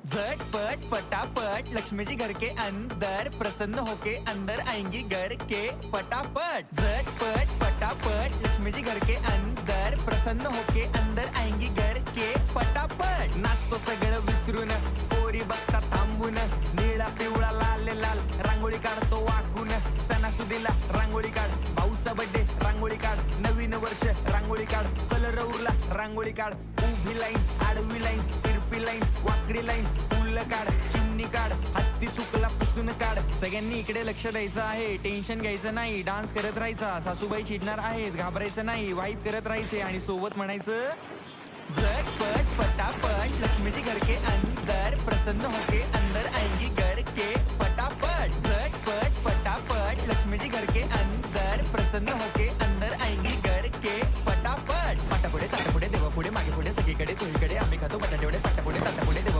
झटपट पटापट लक्ष्मी जी घर के अंदर प्रसन्न होके अंदर आएंगी घर के पटापट। झटपट पटापट लक्ष्मी जी घर के अंदर प्रसन्न होके अंदर आएंगी घर के पटापट। नाचतो सगळं विसरून पोरी बघता थांबून, निळा पिवळा लाल लाल रांगोळी काढतो वाकून। सणासुदीला रांगोळी काढ, भाऊचा बर्थडे रांगोळी काढ, नवीन वर्ष रांगोळी काढ, कलर उरला रांगोळी काढ। उभी लाईन, आडवी लाईन, तिरपी लाईन, वाकडी लाईन, फुल काढ, चिमणी काढ, हत्ती चुकला पुसून काढ। सगळ्यांनी इकडे लक्ष द्यायचं आहे, टेन्शन घ्यायचं नाही, डान्स करत राहायचा। सासूबाई चिडणार आहेत, घाबरायचं नाही, वाईप करत राहायचे आणि सोबत म्हणायचं झटपट पटापट लक्ष्मी जी घर के अंदर प्रसन्न होके अंदर आएंगी घर के पटापट। झटपट पटापट लक्ष्मी जी घर के अंदर प्रसन्न होके